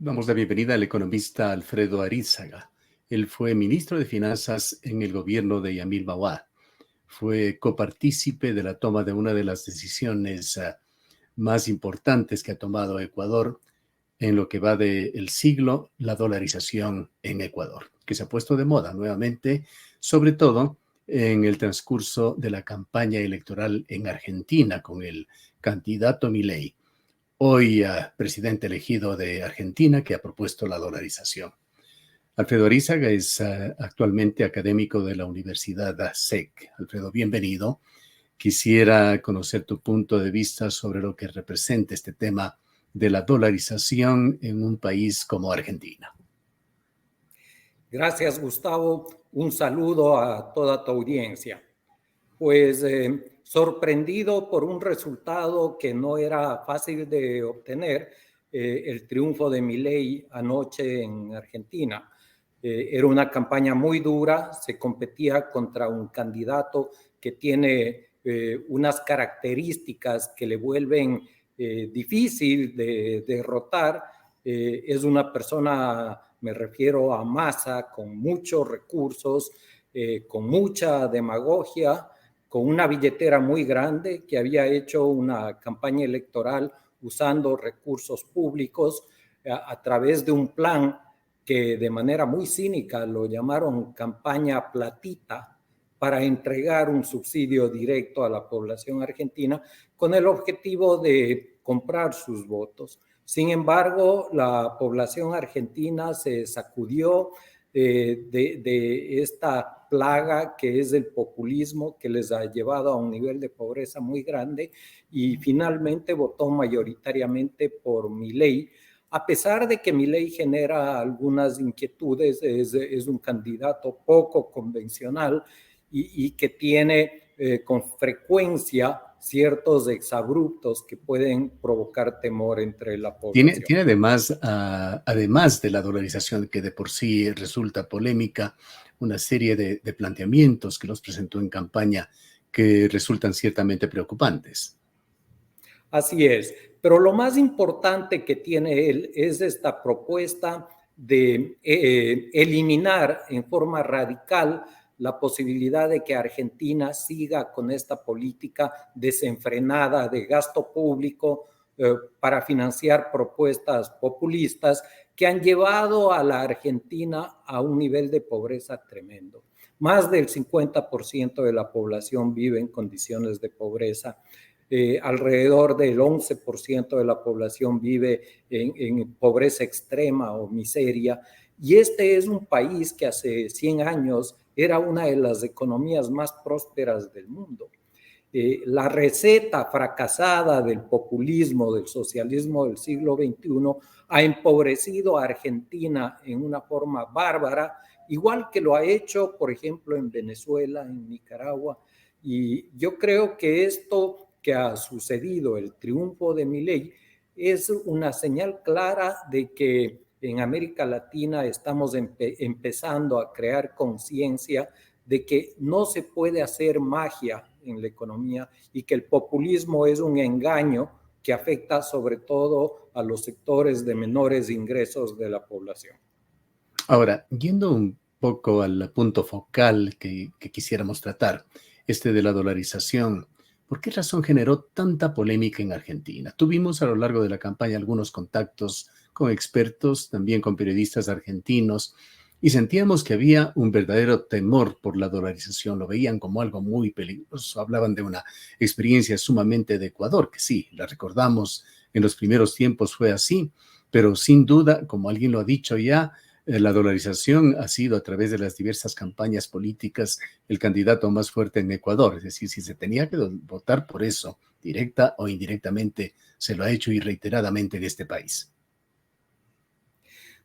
Damos la bienvenida al economista Alfredo Arízaga. Él fue ministro de Finanzas en el gobierno de Yamil Mahuad. Fue copartícipe de la toma de una de las decisiones más importantes que ha tomado Ecuador en lo que va del siglo, la dolarización en Ecuador, que se ha puesto de moda nuevamente, sobre todo en el transcurso de la campaña electoral en Argentina con el candidato Milei, hoy presidente elegido de Argentina, que ha propuesto la dolarización. Alfredo Arízaga es actualmente académico de la Universidad SEC. Alfredo, bienvenido. Quisiera conocer tu punto de vista sobre lo que representa este tema de la dolarización en un país como Argentina. Gracias, Gustavo. Un saludo a toda tu audiencia. Pues sorprendido por un resultado que no era fácil de obtener, el triunfo de Milei anoche en Argentina. Era una campaña muy dura, se competía contra un candidato que tiene unas características que le vuelven difícil de derrotar. Es una persona, me refiero a Massa, con muchos recursos, con mucha demagogia, con una billetera muy grande, que había hecho una campaña electoral usando recursos públicos a través de un plan que de manera muy cínica lo llamaron campaña platita, para entregar un subsidio directo a la población argentina con el objetivo de comprar sus votos. Sin embargo, la población argentina se sacudió de esta plaga que es el populismo, que les ha llevado a un nivel de pobreza muy grande, y finalmente votó mayoritariamente por Milei, a pesar de que Milei genera algunas inquietudes. Es un candidato poco convencional y que tiene con frecuencia ciertos exabruptos que pueden provocar temor entre la población. Tiene además de la dolarización, que de por sí resulta polémica, una serie de planteamientos que los presentó en campaña que resultan ciertamente preocupantes. Así es, pero lo más importante que tiene él es esta propuesta de eliminar en forma radical la posibilidad de que Argentina siga con esta política desenfrenada de gasto público para financiar propuestas populistas que han llevado a la Argentina a un nivel de pobreza tremendo. Más del 50% de la población vive en condiciones de pobreza. Alrededor del 11% de la población vive en pobreza extrema o miseria. Y este es un país que hace 100 años era una de las economías más prósperas del mundo. La receta fracasada del populismo, del socialismo del siglo XXI, ha empobrecido a Argentina en una forma bárbara, igual que lo ha hecho, por ejemplo, en Venezuela, en Nicaragua. Y yo creo que esto que ha sucedido, el triunfo de Milei, es una señal clara de que en América Latina estamos empezando a crear conciencia de que no se puede hacer magia en la economía y que el populismo es un engaño que afecta sobre todo a los sectores de menores ingresos de la población. Ahora, yendo un poco al punto focal que quisiéramos tratar, este de la dolarización, ¿por qué razón generó tanta polémica en Argentina? Tuvimos a lo largo de la campaña algunos contactos con expertos, también con periodistas argentinos, y sentíamos que había un verdadero temor por la dolarización, lo veían como algo muy peligroso, hablaban de una experiencia sumamente de Ecuador, que sí, la recordamos, en los primeros tiempos fue así, pero sin duda, como alguien lo ha dicho ya, la dolarización ha sido, a través de las diversas campañas políticas, el candidato más fuerte en Ecuador. Es decir, si se tenía que votar por eso, directa o indirectamente, se lo ha hecho y reiteradamente en este país.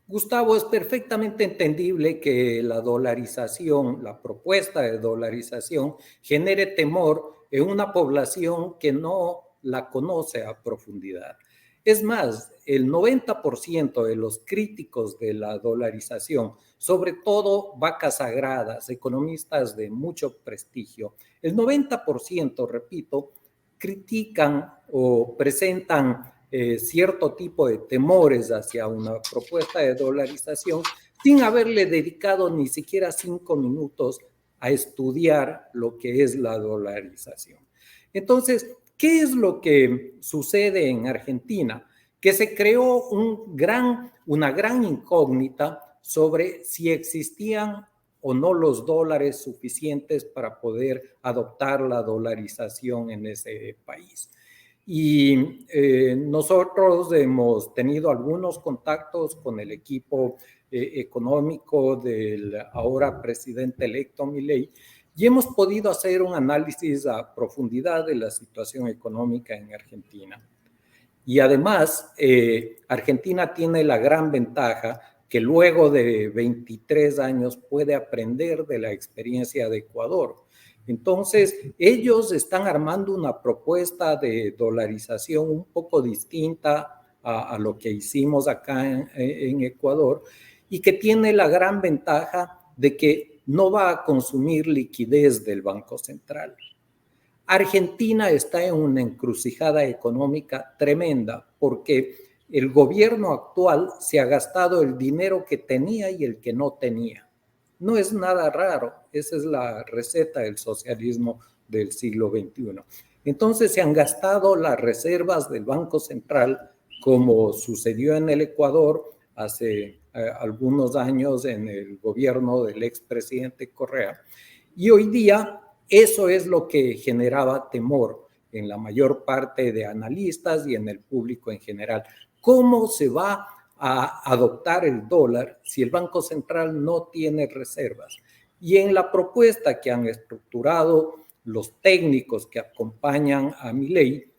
Gustavo, es perfectamente entendible que la dolarización, la propuesta de dolarización, genere temor en una población que no la conoce a profundidad. Es más, el 90% de los críticos de la dolarización, sobre todo vacas sagradas, economistas de mucho prestigio, el 90%, repito, critican o presentan cierto tipo de temores hacia una propuesta de dolarización sin haberle dedicado ni siquiera 5 minutos a estudiar lo que es la dolarización. Entonces, ¿qué es lo que sucede en Argentina? Que se creó una gran incógnita sobre si existían o no los dólares suficientes para poder adoptar la dolarización en ese país. Y nosotros hemos tenido algunos contactos con el equipo económico del ahora presidente electo Milei y hemos podido hacer un análisis a profundidad de la situación económica en Argentina. Y además, Argentina tiene la gran ventaja que luego de 23 años puede aprender de la experiencia de Ecuador. Entonces, ellos están armando una propuesta de dolarización un poco distinta a lo que hicimos acá en Ecuador y que tiene la gran ventaja de que no va a consumir liquidez del Banco Central. Argentina está en una encrucijada económica tremenda porque el gobierno actual se ha gastado el dinero que tenía y el que no tenía. No es nada raro, esa es la receta del socialismo del siglo XXI. Entonces se han gastado las reservas del Banco Central, como sucedió en el Ecuador hace algunos años en el gobierno del expresidente Correa, y hoy día eso es lo que generaba temor en la mayor parte de analistas y en el público en general. ¿Cómo se va a adoptar el dólar si el Banco Central no tiene reservas? Y en la propuesta que han estructurado los técnicos que acompañan a Milei,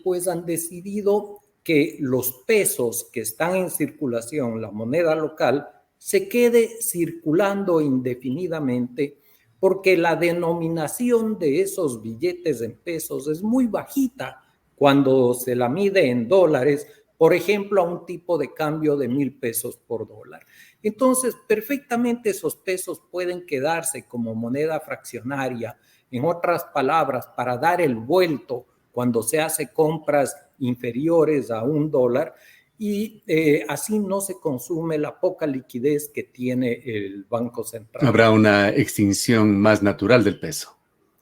pues han decidido que los pesos que están en circulación, la moneda local, se quede circulando indefinidamente porque la denominación de esos billetes en pesos es muy bajita cuando se la mide en dólares, por ejemplo, a un tipo de cambio de 1,000 pesos por dólar. Entonces, perfectamente esos pesos pueden quedarse como moneda fraccionaria, en otras palabras, para dar el vuelto cuando se hace compras inferiores a $1, y así no se consume la poca liquidez que tiene el Banco Central. Habrá una extinción más natural del peso.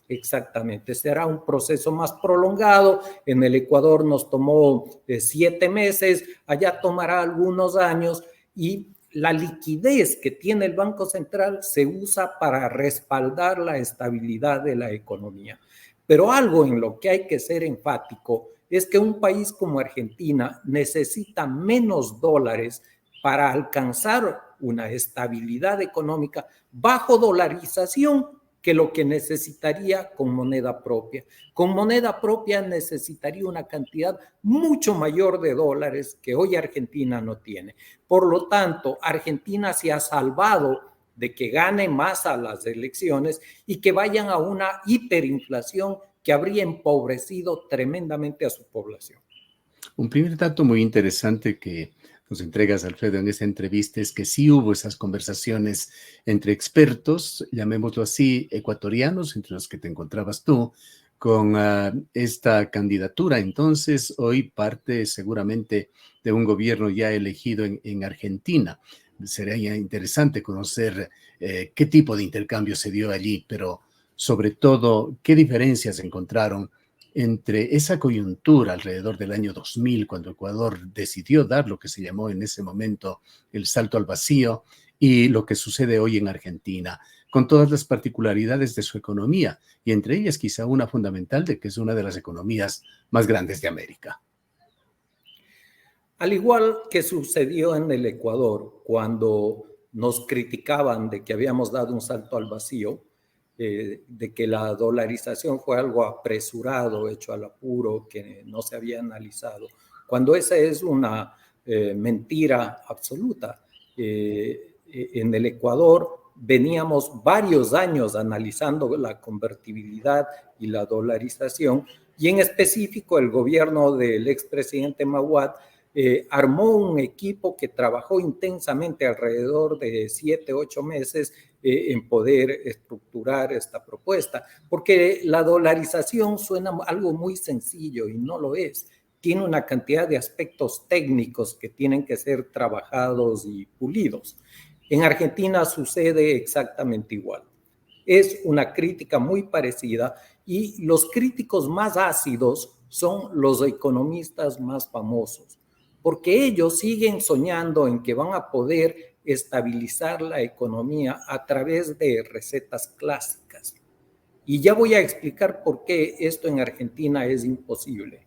Exactamente, será un proceso más prolongado. En el Ecuador nos tomó 7 meses, allá tomará algunos años, y la liquidez que tiene el Banco Central se usa para respaldar la estabilidad de la economía. Pero algo en lo que hay que ser enfático es que un país como Argentina necesita menos dólares para alcanzar una estabilidad económica bajo dolarización que lo que necesitaría con moneda propia. Con moneda propia necesitaría una cantidad mucho mayor de dólares que hoy Argentina no tiene. Por lo tanto, Argentina se ha salvado de que gane más a las elecciones y que vayan a una hiperinflación que habría empobrecido tremendamente a su población. Un primer dato muy interesante que nos entregas, Alfredo, en esta entrevista es que sí hubo esas conversaciones entre expertos, llamémoslo así, ecuatorianos, entre los que te encontrabas tú, con esta candidatura. Entonces, hoy parte seguramente de un gobierno ya elegido en Argentina. Sería interesante conocer qué tipo de intercambio se dio allí, pero sobre todo, qué diferencias encontraron entre esa coyuntura alrededor del año 2000, cuando Ecuador decidió dar lo que se llamó en ese momento el salto al vacío, y lo que sucede hoy en Argentina, con todas las particularidades de su economía, y entre ellas quizá una fundamental de que es una de las economías más grandes de América. Al igual que sucedió en el Ecuador, cuando nos criticaban de que habíamos dado un salto al vacío, de que la dolarización fue algo apresurado, hecho al apuro, que no se había analizado, cuando esa es una mentira absoluta. En el Ecuador veníamos varios años analizando la convertibilidad y la dolarización, y en específico el gobierno del expresidente Mahuad armó un equipo que trabajó intensamente alrededor de 7, 8 meses en poder estructurar esta propuesta, porque la dolarización suena algo muy sencillo y no lo es. tiene una cantidad de aspectos técnicos que tienen que ser trabajados y pulidos. En Argentina sucede exactamente igual. Es una crítica muy parecida y los críticos más ácidos son los economistas más famosos, porque ellos siguen soñando en que van a poder estabilizar la economía a través de recetas clásicas. Y ya voy a explicar por qué esto en Argentina es imposible.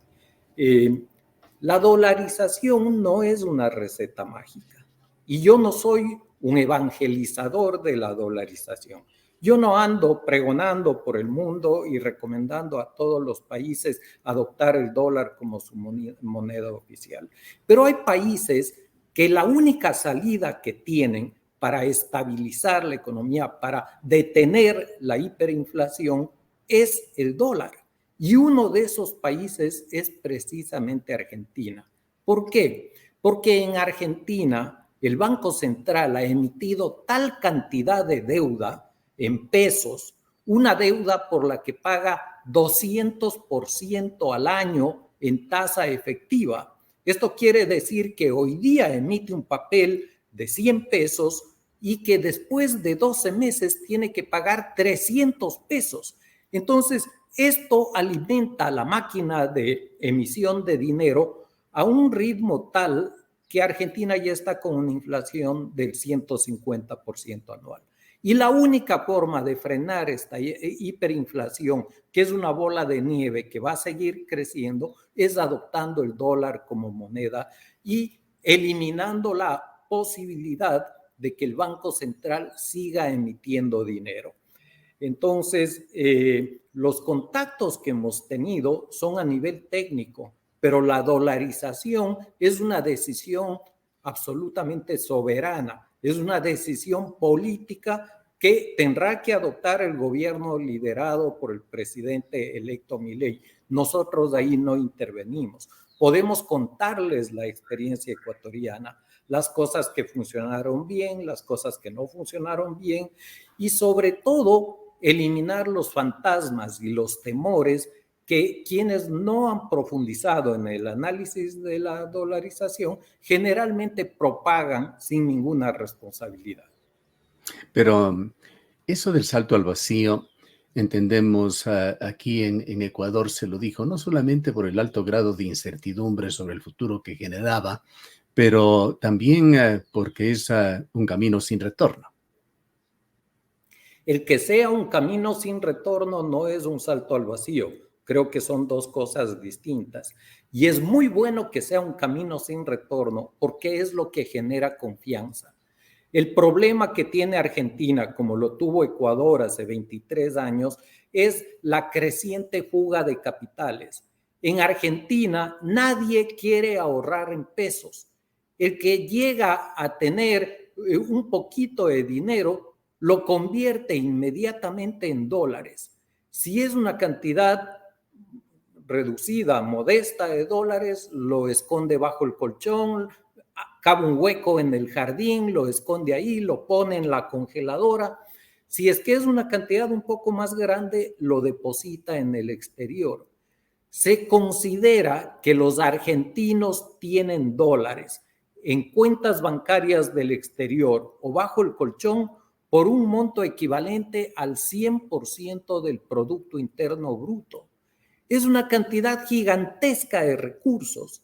La dolarización no es una receta mágica y yo no soy un evangelizador de la dolarización. Yo no ando pregonando por el mundo y recomendando a todos los países adoptar el dólar como su moneda oficial. Pero hay países que la única salida que tienen para estabilizar la economía, para detener la hiperinflación, es el dólar. Y uno de esos países es precisamente Argentina. ¿Por qué? Porque en Argentina el Banco Central ha emitido tal cantidad de deuda en pesos, una deuda por la que paga 200% al año en tasa efectiva. Esto quiere decir que hoy día emite un papel de 100 pesos y que después de 12 meses tiene que pagar 300 pesos. Entonces, esto alimenta la máquina de emisión de dinero a un ritmo tal que Argentina ya está con una inflación del 150% anual. Y la única forma de frenar esta hiperinflación, que es una bola de nieve que va a seguir creciendo, es adoptando el dólar como moneda y eliminando la posibilidad de que el Banco Central siga emitiendo dinero. Entonces, los contactos que hemos tenido son a nivel técnico, pero la dolarización es una decisión absolutamente soberana, es una decisión política que tendrá que adoptar el gobierno liderado por el presidente electo Milei. Nosotros ahí no intervenimos. Podemos contarles la experiencia ecuatoriana, las cosas que funcionaron bien, las cosas que no funcionaron bien y sobre todo eliminar los fantasmas y los temores que quienes no han profundizado en el análisis de la dolarización generalmente propagan sin ninguna responsabilidad. Pero eso del salto al vacío, entendemos aquí en Ecuador se lo dijo, no solamente por el alto grado de incertidumbre sobre el futuro que generaba, pero también porque es un camino sin retorno. El que sea un camino sin retorno no es un salto al vacío. Creo que son dos cosas distintas. Y es muy bueno que sea un camino sin retorno porque es lo que genera confianza. El problema que tiene Argentina, como lo tuvo Ecuador hace 23 años, es la creciente fuga de capitales. En Argentina nadie quiere ahorrar en pesos. El que llega a tener un poquito de dinero lo convierte inmediatamente en dólares. Si es una cantidad reducida, modesta de dólares, lo esconde bajo el colchón, cava un hueco en el jardín, lo esconde ahí, lo pone en la congeladora. Si es que es una cantidad un poco más grande, lo deposita en el exterior. Se considera que los argentinos tienen dólares en cuentas bancarias del exterior o bajo el colchón por un monto equivalente al 100% del Producto Interno Bruto. Es una cantidad gigantesca de recursos.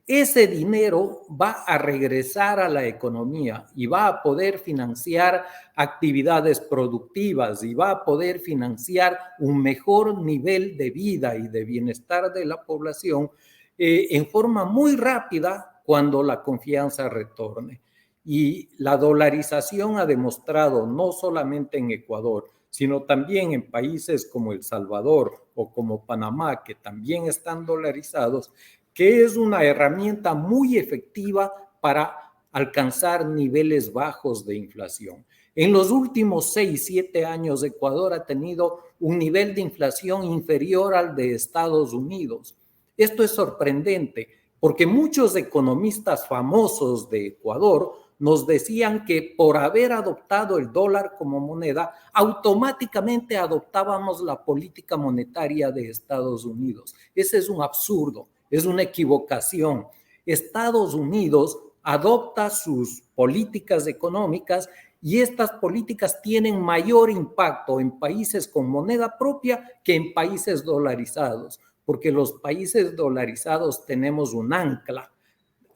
Ese dinero va a regresar a la economía y va a poder financiar actividades productivas y va a poder financiar un mejor nivel de vida y de bienestar de la población en forma muy rápida cuando la confianza retorne. Y la dolarización ha demostrado, no solamente en Ecuador, sino también en países como El Salvador o como Panamá, que también están dolarizados, que es una herramienta muy efectiva para alcanzar niveles bajos de inflación. En los últimos 6, 7 años, Ecuador ha tenido un nivel de inflación inferior al de Estados Unidos. Esto es sorprendente porque muchos economistas famosos de Ecuador nos decían que por haber adoptado el dólar como moneda, automáticamente adoptábamos la política monetaria de Estados Unidos. Ese es un absurdo. Es una equivocación. Estados Unidos adopta sus políticas económicas y estas políticas tienen mayor impacto en países con moneda propia que en países dolarizados, porque los países dolarizados tenemos un ancla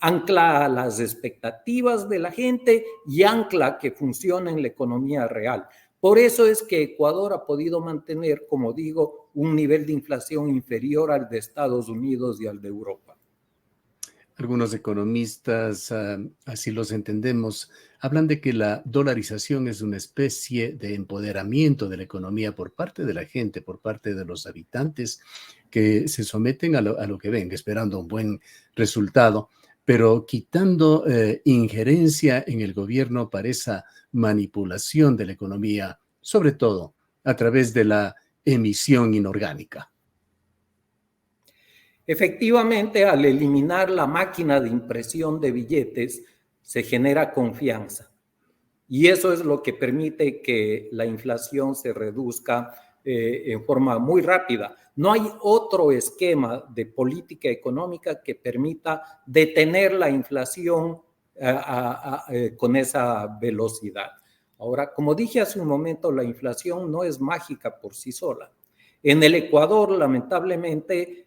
a las expectativas de la gente y ancla que funciona en la economía real. Por eso es que Ecuador ha podido mantener, como digo, un nivel de inflación inferior al de Estados Unidos y al de Europa. Algunos economistas, así los entendemos, hablan de que la dolarización es una especie de empoderamiento de la economía por parte de la gente, por parte de los habitantes que se someten a lo que venga, esperando un buen resultado, pero quitando injerencia en el gobierno para esa manipulación de la economía, sobre todo a través de la emisión inorgánica. Efectivamente, al eliminar la máquina de impresión de billetes, se genera confianza. Y eso es lo que permite que la inflación se reduzca en forma muy rápida. No hay otro esquema de política económica que permita detener la inflación con esa velocidad. Ahora, como dije hace un momento, la inflación no es mágica por sí sola. En el Ecuador, lamentablemente,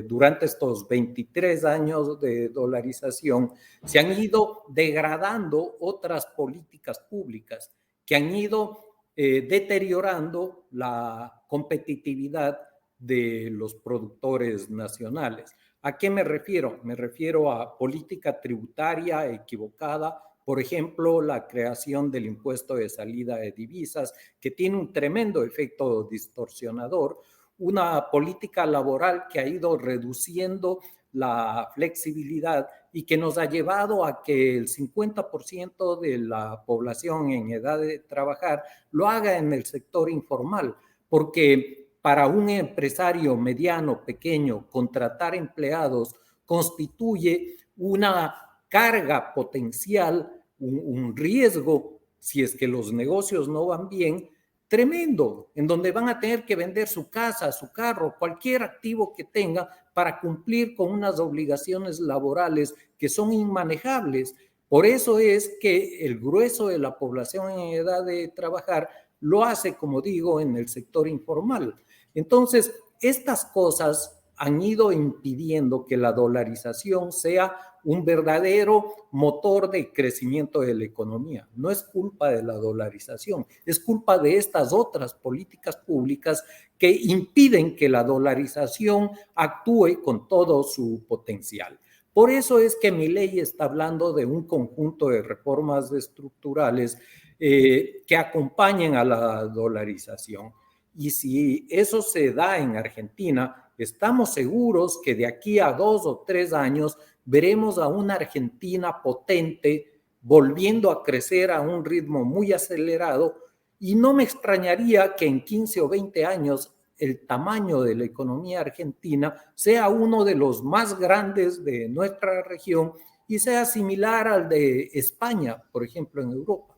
durante estos 23 años de dolarización, se han ido degradando otras políticas públicas que han ido deteriorando la competitividad de los productores nacionales. ¿A qué me refiero? Me refiero a política tributaria equivocada, por ejemplo, la creación del impuesto de salida de divisas, que tiene un tremendo efecto distorsionador, una política laboral que ha ido reduciendo la flexibilidad y que nos ha llevado a que el 50% de la población en edad de trabajar lo haga en el sector informal, porque para un empresario mediano, pequeño, contratar empleados constituye una carga potencial, un riesgo, si es que los negocios no van bien, tremendo, en donde van a tener que vender su casa, su carro, cualquier activo que tenga para cumplir con unas obligaciones laborales que son inmanejables. Por eso es que el grueso de la población en edad de trabajar lo hace, como digo, en el sector informal. Entonces, estas cosas han ido impidiendo que la dolarización sea un verdadero motor de crecimiento de la economía. No es culpa de la dolarización, es culpa de estas otras políticas públicas que impiden que la dolarización actúe con todo su potencial. Por eso es que Milei está hablando de un conjunto de reformas estructurales que acompañen a la dolarización. Y si eso se da en Argentina, estamos seguros que de aquí a 2 o 3 años veremos a una Argentina potente volviendo a crecer a un ritmo muy acelerado y no me extrañaría que en 15 o 20 años el tamaño de la economía argentina sea uno de los más grandes de nuestra región y sea similar al de España, por ejemplo, en Europa.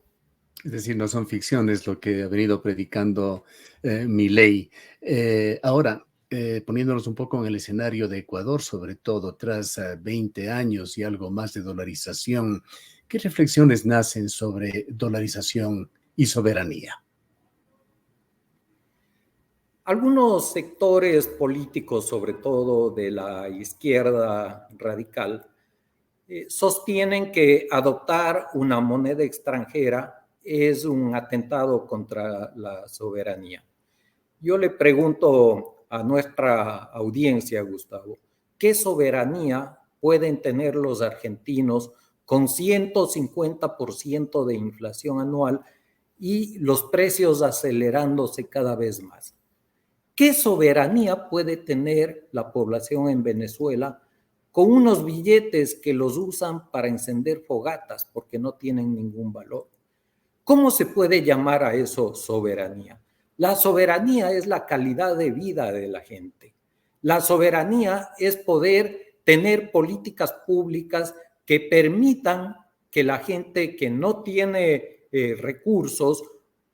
Es decir, no son ficciones lo que ha venido predicando Milei. Ahora, poniéndonos un poco en el escenario de Ecuador, sobre todo tras 20 años y algo más de dolarización, ¿qué reflexiones nacen sobre dolarización y soberanía? Algunos sectores políticos, sobre todo de la izquierda radical, sostienen que adoptar una moneda extranjera es un atentado contra la soberanía. Yo le pregunto a nuestra audiencia, Gustavo, ¿qué soberanía pueden tener los argentinos con 150% de inflación anual y los precios acelerándose cada vez más? ¿Qué soberanía puede tener la población en Venezuela con unos billetes que los usan para encender fogatas porque no tienen ningún valor? ¿Cómo se puede llamar a eso soberanía? La soberanía es la calidad de vida de la gente. La soberanía es poder tener políticas públicas que permitan que la gente que no tiene recursos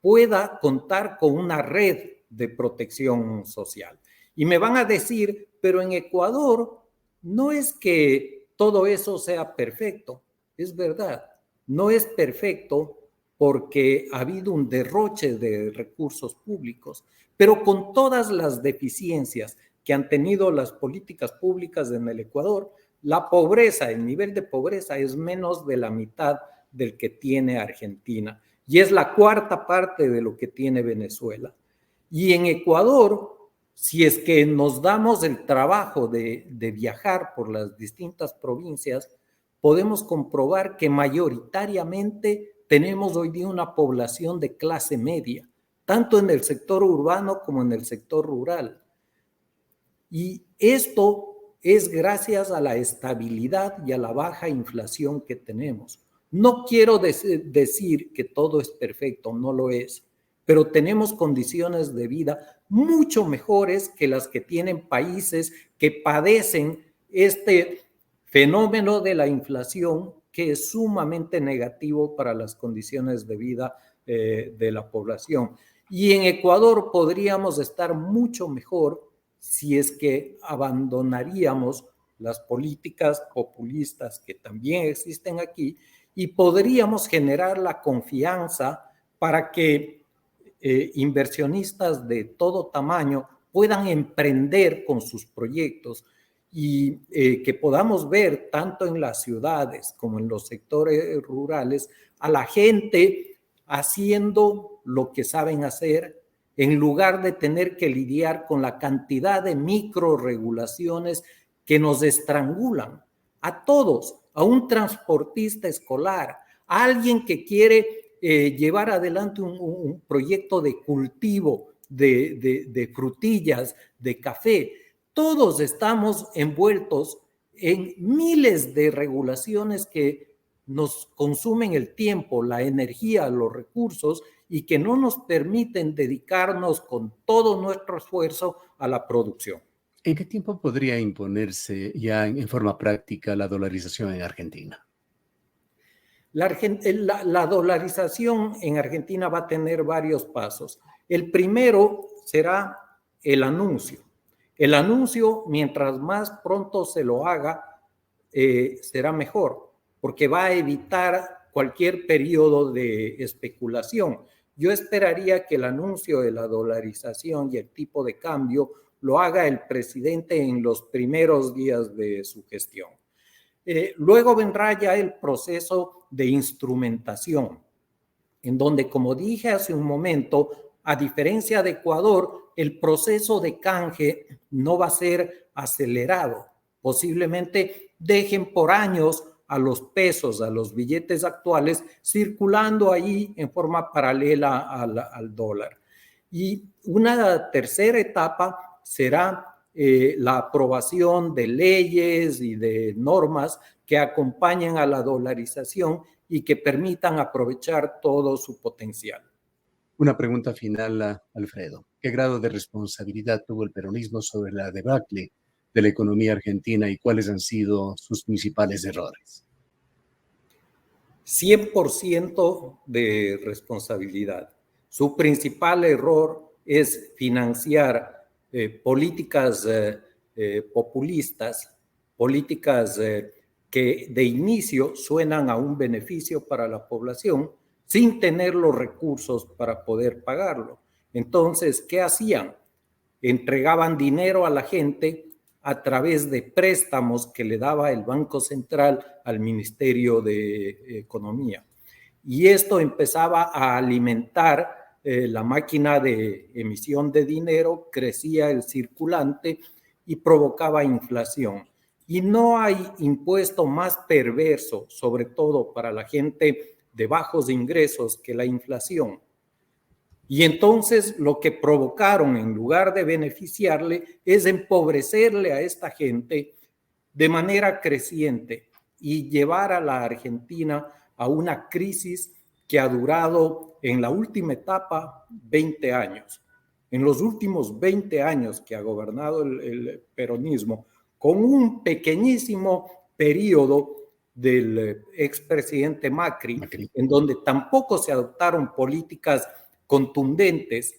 pueda contar con una red de protección social. Y me van a decir, pero en Ecuador no es que todo eso sea perfecto. Es verdad, no es perfecto porque ha habido un derroche de recursos públicos, pero con todas las deficiencias que han tenido las políticas públicas en el Ecuador, la pobreza, el nivel de pobreza es menos de la mitad del que tiene Argentina y es la cuarta parte de lo que tiene Venezuela. Y en Ecuador, si es que nos damos el trabajo de viajar por las distintas provincias, podemos comprobar que mayoritariamente tenemos hoy día una población de clase media, tanto en el sector urbano como en el sector rural. Y esto es gracias a la estabilidad y a la baja inflación que tenemos. No quiero decir que todo es perfecto, no lo es, pero tenemos condiciones de vida mucho mejores que las que tienen países que padecen este fenómeno de la inflación que es sumamente negativo para las condiciones de vida de la población. Y en Ecuador podríamos estar mucho mejor si es que abandonaríamos las políticas populistas que también existen aquí y podríamos generar la confianza para que inversionistas de todo tamaño puedan emprender con sus proyectos y que podamos ver tanto en las ciudades como en los sectores rurales a la gente haciendo lo que saben hacer en lugar de tener que lidiar con la cantidad de microregulaciones que nos estrangulan a todos, a un transportista escolar, a alguien que quiere llevar adelante un proyecto de cultivo de frutillas, de café. Todos estamos envueltos en miles de regulaciones que nos consumen el tiempo, la energía, los recursos y que no nos permiten dedicarnos con todo nuestro esfuerzo a la producción. ¿En qué tiempo podría imponerse ya en forma práctica la dolarización en Argentina? La dolarización en Argentina va a tener varios pasos. El primero será el anuncio. El anuncio, mientras más pronto se lo haga, será mejor, porque va a evitar cualquier periodo de especulación. Yo esperaría que el anuncio de la dolarización y el tipo de cambio lo haga el presidente en los primeros días de su gestión. Luego vendrá ya el proceso de instrumentación, en donde, como dije hace un momento, a diferencia de Ecuador, el proceso de canje no va a ser acelerado. Posiblemente dejen por años a los pesos, a los billetes actuales, circulando ahí en forma paralela al dólar. Y una tercera etapa será la aprobación de leyes y de normas que acompañen a la dolarización y que permitan aprovechar todo su potencial. Una pregunta final, Alfredo. ¿Qué grado de responsabilidad tuvo el peronismo sobre la debacle de la economía argentina y cuáles han sido sus principales errores? 100% de responsabilidad. Su principal error es financiar políticas populistas, políticas que de inicio suenan a un beneficio para la población sin tener los recursos para poder pagarlo. Entonces, ¿qué hacían? Entregaban dinero a la gente a través de préstamos que le daba el Banco Central al Ministerio de Economía. Y esto empezaba a alimentar la máquina de emisión de dinero, crecía el circulante y provocaba inflación. Y no hay impuesto más perverso, sobre todo para la gente de bajos ingresos, que la inflación. Y entonces lo que provocaron, en lugar de beneficiarle, es empobrecerle a esta gente de manera creciente y llevar a la Argentina a una crisis que ha durado en la última etapa 20 años. En los últimos 20 años que ha gobernado el peronismo, con un pequeñísimo periodo del expresidente Macri, en donde tampoco se adoptaron políticas contundentes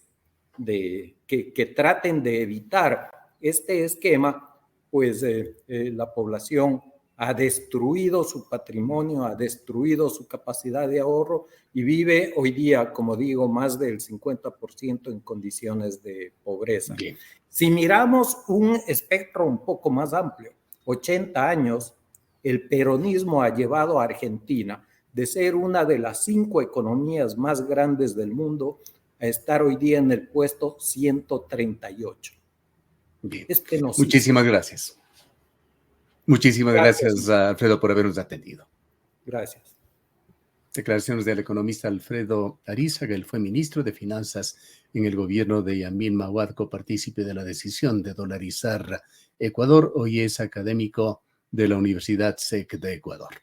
que traten de evitar este esquema, pues la población ha destruido su patrimonio, ha destruido su capacidad de ahorro y vive hoy día, como digo, más del 50% en condiciones de pobreza. Bien. Si miramos un espectro un poco más amplio, 80 años, el peronismo ha llevado a Argentina de ser una de las 5 economías más grandes del mundo a estar hoy día en el puesto 138. Bien. Es penosísimo. Muchísimas gracias. Muchísimas gracias, Alfredo, por habernos atendido. Gracias. Declaraciones del economista Alfredo Arízaga. Él fue ministro de Finanzas en el gobierno de Yamil Mahuad, copartícipe de la decisión de dolarizar Ecuador. Hoy es académico de la Universidad SEC de Ecuador.